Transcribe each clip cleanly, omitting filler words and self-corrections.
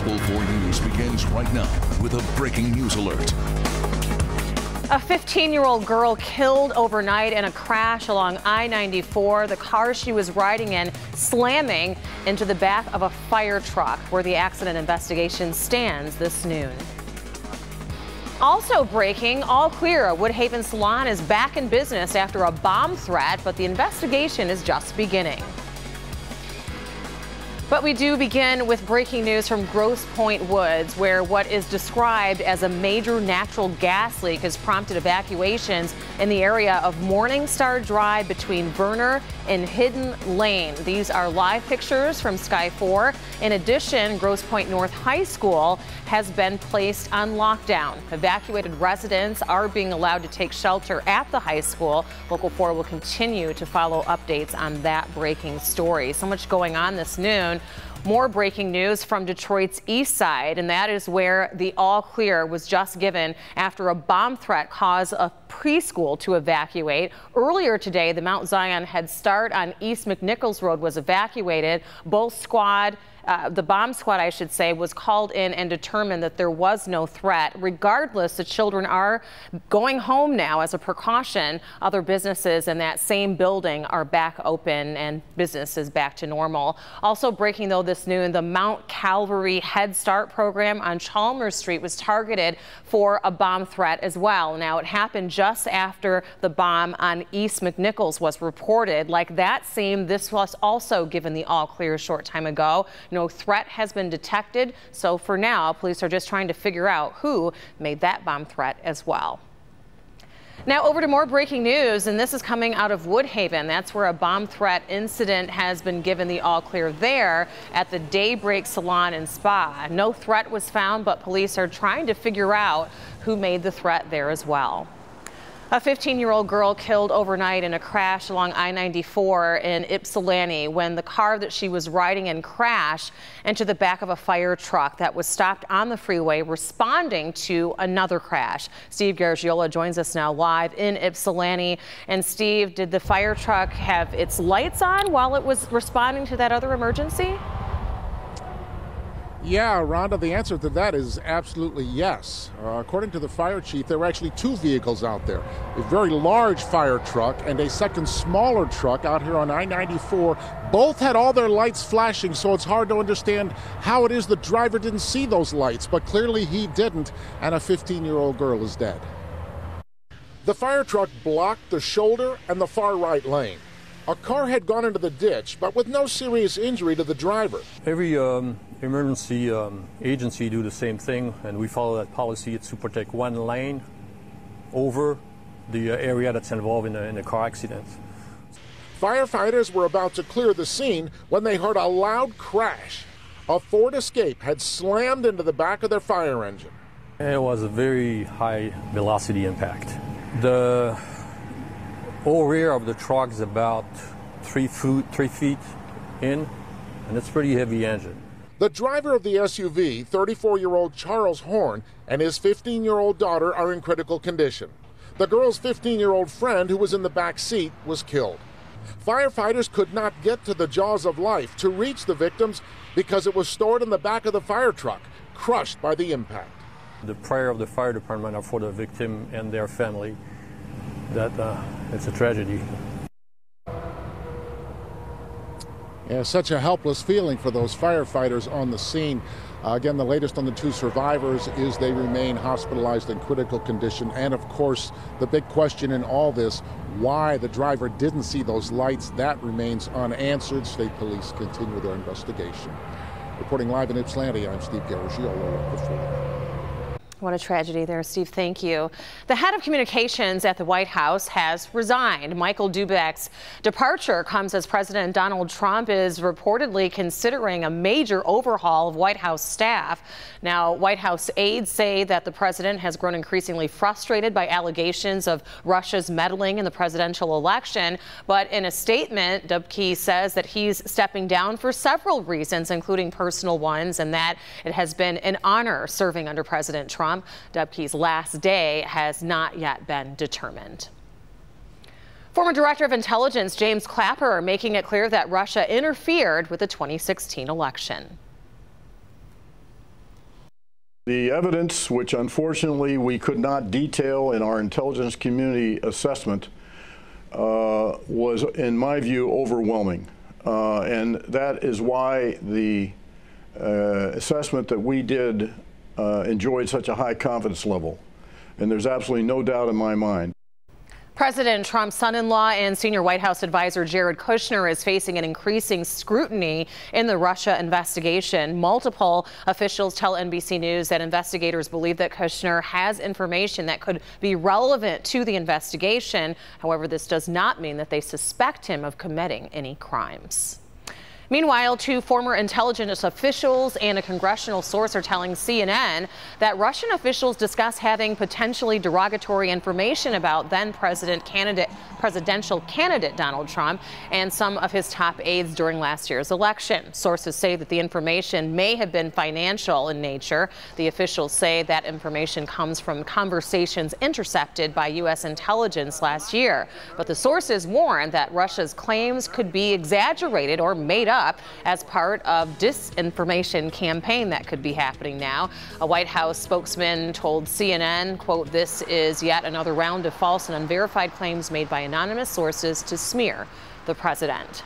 Local 4 News begins right now with a breaking news alert. A 15-year-old girl killed overnight in a crash along I-94. The car she was riding in slamming into the back of a fire truck, where the accident investigation stands this noon. Also breaking, all clear. Woodhaven Salon is back in business after a bomb threat, but the investigation is just beginning. But we do begin with breaking news from Grosse Pointe Woods, where what is described as a major natural gas leak has prompted evacuations in the area of Morningstar Drive between Verner and Hidden Lane. These are live pictures from Sky 4. In addition, Grosse Pointe North High School has been placed on lockdown. Evacuated residents are being allowed to take shelter at the high school. Local 4 will continue to follow updates on that breaking story. So much going on this noon. More breaking news from Detroit's east side, and that is where the all clear was just given after a bomb threat caused a preschool to evacuate. Earlier today, the Mount Zion Head Start on East McNichols Road was evacuated. The bomb squad, I should say, was called in and determined that there was no threat. Regardless, the children are going home now as a precaution. Other businesses in that same building are back open and business is back to normal. Also breaking, though, this noon, the Mount Calvary Head Start program on Chalmers Street was targeted for a bomb threat as well. Now, it happened just after the bomb on East McNichols was reported. Like that same, this was also given the all clear a short time ago. No threat has been detected, so for now, police are just trying to figure out who made that bomb threat as well. Now over to more breaking news, and this is coming out of Woodhaven. That's where a bomb threat incident has been given the all clear there at the Daybreak Salon and Spa. No threat was found, but police are trying to figure out who made the threat there as well. A 15-year-old girl killed overnight in a crash along I-94 in Ypsilanti when the car that she was riding in crashed into the back of a fire truck that was stopped on the freeway responding to another crash. Steve Garagiola joins us now live in Ypsilanti. And Steve, did the fire truck have its lights on while it was responding to that other emergency? Yeah, Rhonda, the answer to that is absolutely yes. According to the fire chief, there were actually two vehicles out there. A very large fire truck and a second smaller truck out here on I-94. Both had all their lights flashing, so it's hard to understand how it is the driver didn't see those lights, but clearly he didn't, and a 15-year-old girl is dead. The fire truck blocked the shoulder and the far right lane. A car had gone into the ditch, but with no serious injury to the driver. Every emergency agency do the same thing, and we follow that policy. It's to protect one lane over the area that's involved in a car accident. Firefighters were about to clear the scene when they heard a loud crash. A Ford Escape had slammed into the back of their fire engine. It was a very high velocity impact. The whole rear of the truck is about 3 feet in, and it's a pretty heavy engine. The driver of the SUV, 34-year-old Charles Horn, and his 15-year-old daughter are in critical condition. The girl's 15-year-old friend, who was in the back seat, was killed. Firefighters could not get to the jaws of life to reach the victims because it was stored in the back of the fire truck, crushed by the impact. The prayer of the fire department are for the victim and their family. That it's a tragedy. Yeah, such a helpless feeling for those firefighters on the scene. Again, the latest on the two survivors is they remain hospitalized in critical condition. And of course, the big question in all this, why the driver didn't see those lights, that remains unanswered. State police continue their investigation. Reporting live in Ypsilanti, I'm Steve Garagiola, Local 4. What a tragedy there, Steve. Thank you. The head of communications at the White House has resigned. Michael Dubek's departure comes as President Donald Trump is reportedly considering a major overhaul of White House staff. Now, White House aides say that the president has grown increasingly frustrated by allegations of Russia's meddling in the presidential election. But in a statement, Dubke says that he's stepping down for several reasons, including personal ones, and that it has been an honor serving under President Trump. Dubke's last day has not yet been determined. Former Director of Intelligence James Clapper making it clear that Russia interfered with the 2016 election. The evidence, which unfortunately we could not detail in our intelligence community assessment, was, in my view, overwhelming. And that is why the assessment that we did enjoyed such a high confidence level. And there's absolutely no doubt in my mind. President Trump's son-in-law and senior White House advisor Jared Kushner is facing an increasing scrutiny in the Russia investigation. Multiple officials tell NBC News that investigators believe that Kushner has information that could be relevant to the investigation. However, this does not mean that they suspect him of committing any crimes. Meanwhile, two former intelligence officials and a congressional source are telling CNN that Russian officials discuss having potentially derogatory information about then presidential candidate Donald Trump and some of his top aides during last year's election. Sources say that the information may have been financial in nature. The officials say that information comes from conversations intercepted by U.S. intelligence last year. But the sources warn that Russia's claims could be exaggerated or made up as part of disinformation campaign that could be happening now. A White House spokesman told CNN, quote, "This is yet another round of false and unverified claims made by anonymous sources to smear the president."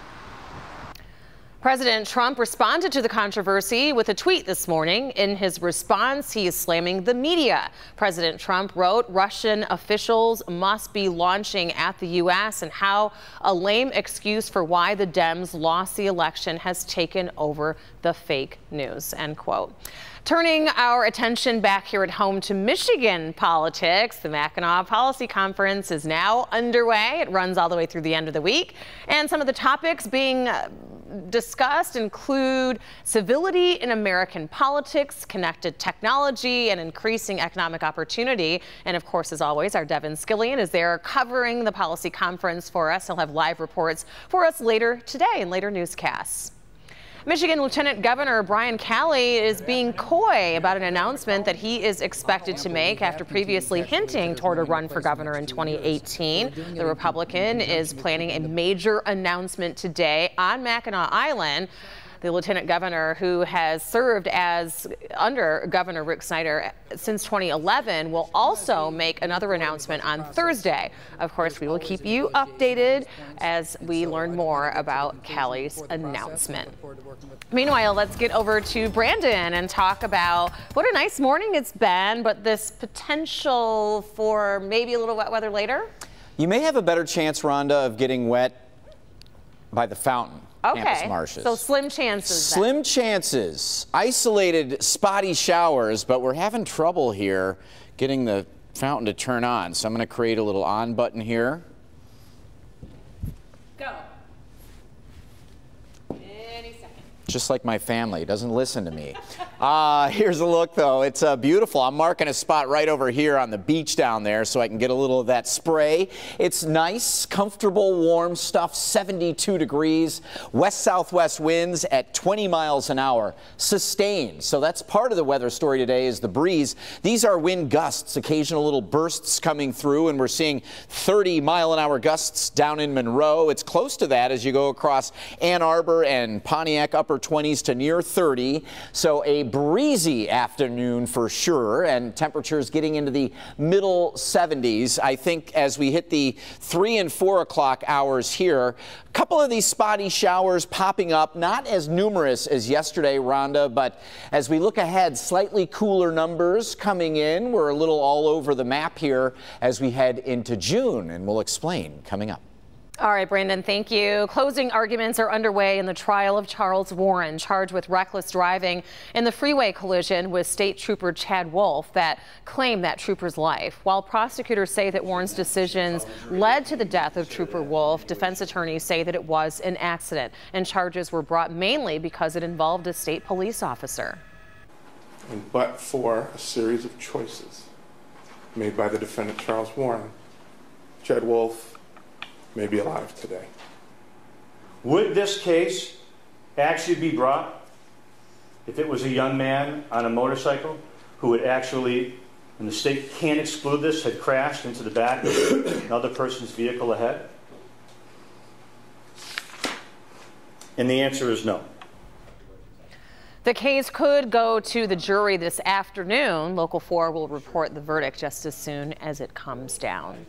President Trump responded to the controversy with a tweet this morning. In his response, he is slamming the media. President Trump wrote, "Russian officials must be launching at the U.S. and how a lame excuse for why the Dems lost the election has taken over the fake news," end quote. Turning our attention back here at home to Michigan politics, the Mackinac Policy Conference is now underway. It runs all the way through the end of the week. And some of the topics being discussed include civility in American politics, connected technology, and increasing economic opportunity. And of course, as always, our Devin Scillian is there covering the policy conference for us. He'll have live reports for us later today in later newscasts. Michigan Lieutenant Governor Brian Calley is being coy about an announcement that he is expected to make after previously hinting toward a run for governor in 2018. The Republican is planning a major announcement today on Mackinac Island. The lieutenant governor, who has served as under Governor Rick Snyder since 2011, will also make another announcement on Thursday. Of course, we will keep you updated as we learn more about Calley's announcement. Meanwhile, let's get over to Brandon and talk about what a nice morning it's been, but this potential for maybe a little wet weather later. You may have a better chance, Rhonda, of getting wet by the fountain. Campus marshes. So slim chances. Slim chances. Isolated spotty showers, but we're having trouble here getting the fountain to turn on. So I'm going to create a little on button here. Go. Any second. Just like my family, doesn't listen to me. Here's a look, though. It's beautiful. I'm marking a spot right over here on the beach down there so I can get a little of that spray. It's nice, comfortable, warm stuff, 72 degrees. West-southwest winds at 20 miles an hour, sustained. So that's part of the weather story today is the breeze. These are wind gusts, occasional little bursts coming through, and we're seeing 30-mile-an-hour gusts down in Monroe. It's close to that as you go across Ann Arbor and Pontiac, upper 20s to near 30. So a breezy afternoon for sure, and temperatures getting into the middle 70s. I think as we hit the 3 and 4 o'clock hours here, a couple of these spotty showers popping up, not as numerous as yesterday, Rhonda, but as we look ahead, slightly cooler numbers coming in. We're a little all over the map here as we head into June, and we'll explain coming up. All right, Brandon, thank you. Closing arguments are underway in the trial of Charles Warren, charged with reckless driving in the freeway collision with State Trooper Chad Wolf that claimed that trooper's life. While prosecutors say that Warren's decisions led to the death of Trooper Wolf, defense attorneys say that it was an accident, and charges were brought mainly because it involved a state police officer. But for a series of choices made by the defendant Charles Warren, Chad Wolf may be alive today. Would this case actually be brought if it was a young man on a motorcycle who would actually, and the state can't exclude this, had crashed into the back of another person's vehicle ahead? And the answer is no. The case could go to the jury this afternoon. Local 4 will report the verdict just as soon as it comes down.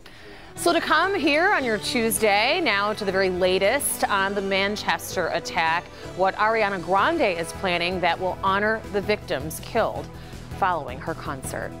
So to come here on your Tuesday, now to the very latest on the Manchester attack, what Ariana Grande is planning that will honor the victims killed following her concert.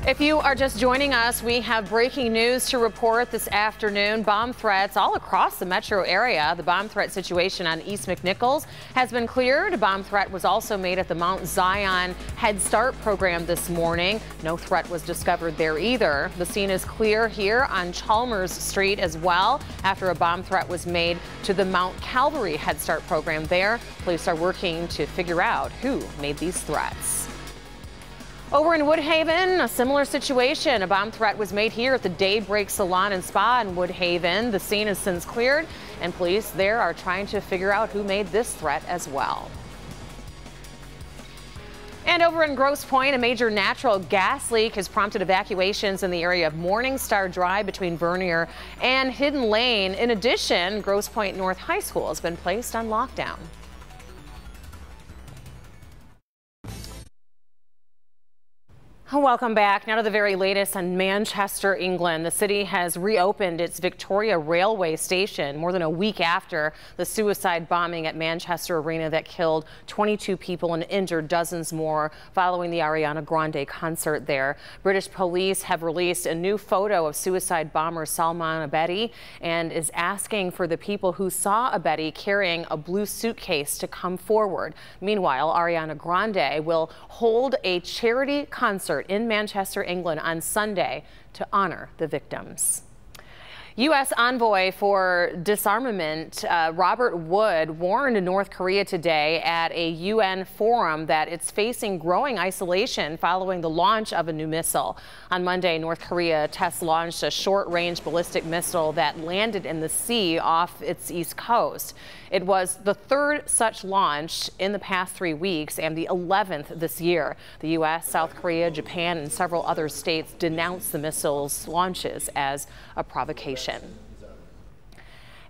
If you are just joining us, we have breaking news to report this afternoon. Bomb threats all across the metro area. The bomb threat situation on East McNichols has been cleared. A bomb threat was also made at the Mount Zion Head Start program this morning. No threat was discovered there either. The scene is clear here on Chalmers Street as well after a bomb threat was made to the Mount Calvary Head Start program there. Police are working to figure out who made these threats. Over in Woodhaven, a similar situation. A bomb threat was made here at the Daybreak Salon and Spa in Woodhaven. The scene is since cleared, and police there are trying to figure out who made this threat as well. And over in Grosse Pointe, a major natural gas leak has prompted evacuations in the area of Morningstar Drive between Vernier and Hidden Lane. In addition, Grosse Pointe North High School has been placed on lockdown. Welcome back. Now to the very latest on Manchester, England. The city has reopened its Victoria Railway Station more than a week after the suicide bombing at Manchester Arena that killed 22 people and injured dozens more following the Ariana Grande concert there. British police have released a new photo of suicide bomber Salman Abedi and is asking for the people who saw Abedi carrying a blue suitcase to come forward. Meanwhile, Ariana Grande will hold a charity concert in Manchester, England on Sunday to honor the victims. U.S. envoy for disarmament Robert Wood warned North Korea today at a UN forum that it's facing growing isolation following the launch of a new missile. On Monday, North Korea test launched a short-range ballistic missile that landed in the sea off its east coast. It was the third such launch in the past 3 weeks and the 11th this year. The U.S., South Korea, Japan, and several other states denounced the missile's launches as a provocation.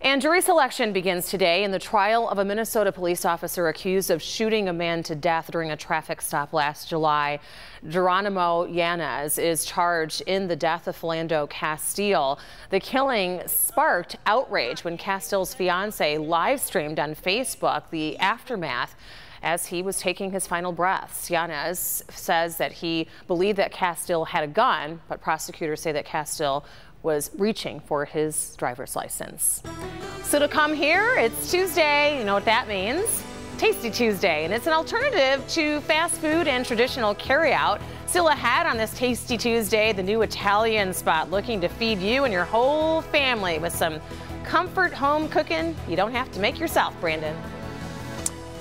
And jury selection begins today in the trial of a Minnesota police officer accused of shooting a man to death during a traffic stop last July. Geronimo Yanez is charged in the death of Philando Castile. The killing sparked outrage when Castile's fiancee live streamed on Facebook the aftermath as he was taking his final breaths. Yanez says that he believed that Castile had a gun, but prosecutors say that Castile was reaching for his driver's license. So to come here, it's Tuesday. You know what that means? Tasty Tuesday, and it's an alternative to fast food and traditional carryout. Still ahead on this Tasty Tuesday, the new Italian spot looking to feed you and your whole family with some comfort home cooking you don't have to make yourself, Brandon.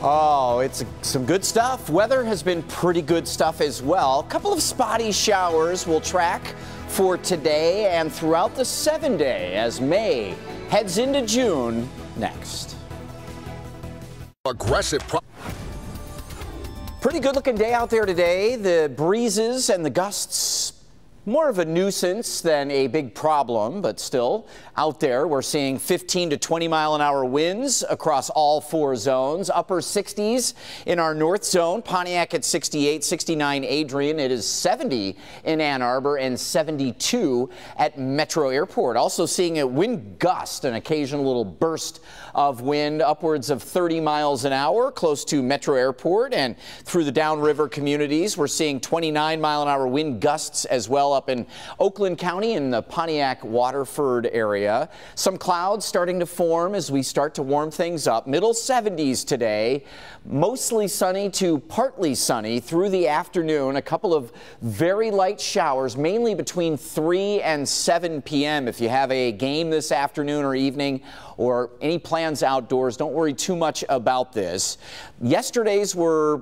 Oh, it's some good stuff. Weather has been pretty good stuff as well. A couple of spotty showers will track for today and throughout the 7-day as May heads into June next. Pretty good looking day out there today. The breezes and the gusts, more of a nuisance than a big problem, but still out there. We're seeing 15 to 20 mile an hour winds across all 4 zones. Upper 60s in our north zone. Pontiac at 68, 69 Adrian. It is 70 in Ann Arbor and 72 at Metro Airport. Also seeing a wind gust, an occasional little burst of wind upwards of 30 miles an hour close to Metro Airport and through the downriver communities. We're seeing 29 mile an hour wind gusts as well up in Oakland County in the Pontiac Waterford area. Some clouds starting to form as we start to warm things up. Middle 70s today, mostly sunny to partly sunny through the afternoon. A couple of very light showers, mainly between 3 and 7 p.m. If you have a game this afternoon or evening or any plans outdoors, don't worry too much about this. Yesterday's were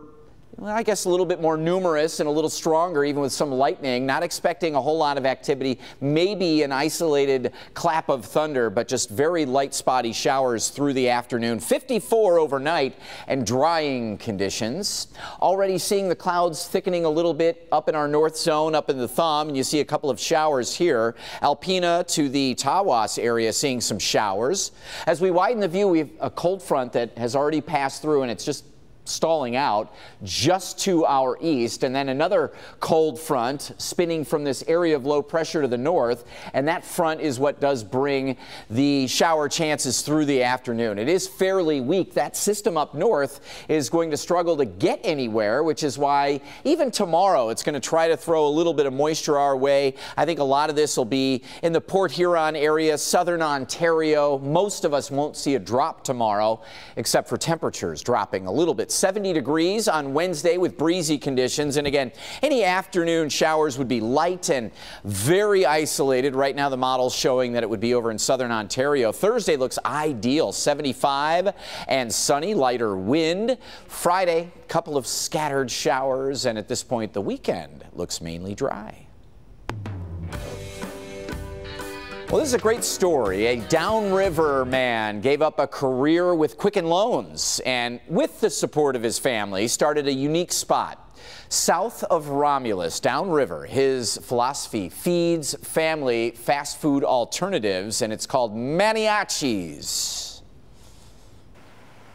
well, I guess a little bit more numerous and a little stronger, even with some lightning. Not expecting a whole lot of activity, maybe an isolated clap of thunder, but just very light spotty showers through the afternoon. 54 overnight and drying conditions. Already seeing the clouds thickening a little bit up in our north zone, up in the thumb, and you see a couple of showers here. Alpena to the Tawas area seeing some showers. As we widen the view, we have a cold front that has already passed through, and it's just stalling out just to our east, and then another cold front spinning from this area of low pressure to the north, and that front is what does bring the shower chances through the afternoon. It is fairly weak. That system up north is going to struggle to get anywhere, which is why even tomorrow it's going to try to throw a little bit of moisture our way. I think a lot of this will be in the Port Huron area, southern Ontario. Most of us won't see a drop tomorrow, except for temperatures dropping a little bit. 70 degrees on Wednesday with breezy conditions. And again, any afternoon showers would be light and very isolated. Right now the model's showing that it would be over in southern Ontario. Thursday looks ideal, 75 and sunny, lighter wind. Friday, a couple of scattered showers, and at this point the weekend looks mainly dry. Well, this is a great story. A downriver man gave up a career with Quicken Loans and, with the support of his family, started a unique spot south of Romulus, downriver. His philosophy feeds family fast food alternatives, and it's called Maniaci's.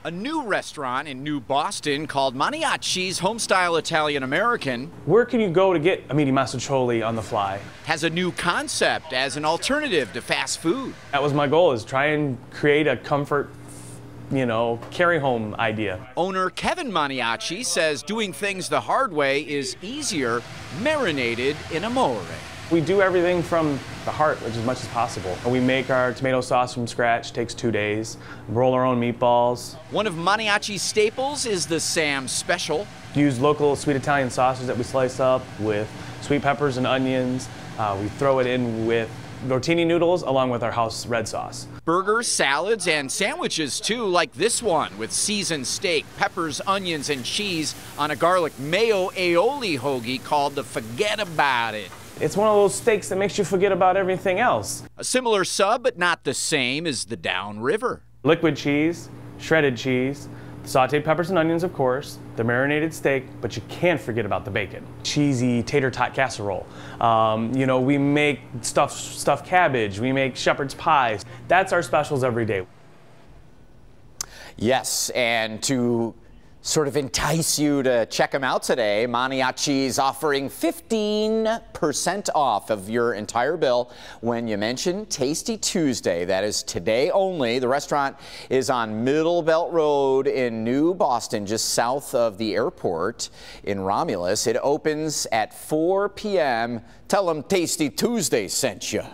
A new restaurant in New Boston called Maniaci's Homestyle Italian American. Where can you go to get a meaty masticholi on the fly? Has a new concept as an alternative to fast food. That was my goal, is try and create a comfort, carry home idea. Owner Kevin Maniaci says doing things the hard way is easier, marinated in amore. We do everything from the heart, which as much as possible. We make our tomato sauce from scratch, takes 2 days. Roll our own meatballs. One of Maniaci's staples is the Sam Special. Use local sweet Italian sausage that we slice up with sweet peppers and onions. We throw it in with rotini noodles along with our house red sauce. Burgers, salads, and sandwiches too, like this one with seasoned steak, peppers, onions, and cheese on a garlic mayo aioli hoagie called the Forget About It. It's one of those steaks that makes you forget about everything else. A similar sub, but not the same, is the Downriver. Liquid cheese, shredded cheese, sauteed peppers and onions, of course, the marinated steak, but you can't forget about the bacon. Cheesy tater tot casserole. We make stuffed cabbage, we make shepherd's pies. That's our specials every day. Yes, and to sort of entice you to check them out today, Maniaci's offering 15% off of your entire bill when you mention Tasty Tuesday. That is today only. The restaurant is on Middle Belt Road in New Boston, just south of the airport in Romulus. It opens at 4 p.m. Tell them Tasty Tuesday sent you.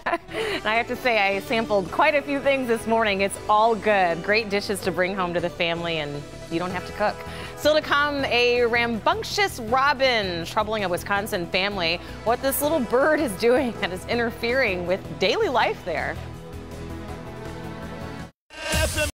And I have to say, I sampled quite a few things this morning. It's all good. Great dishes to bring home to the family, and you don't have to cook. Still to come, a rambunctious robin troubling a Wisconsin family. What this little bird is doing that is interfering with daily life there.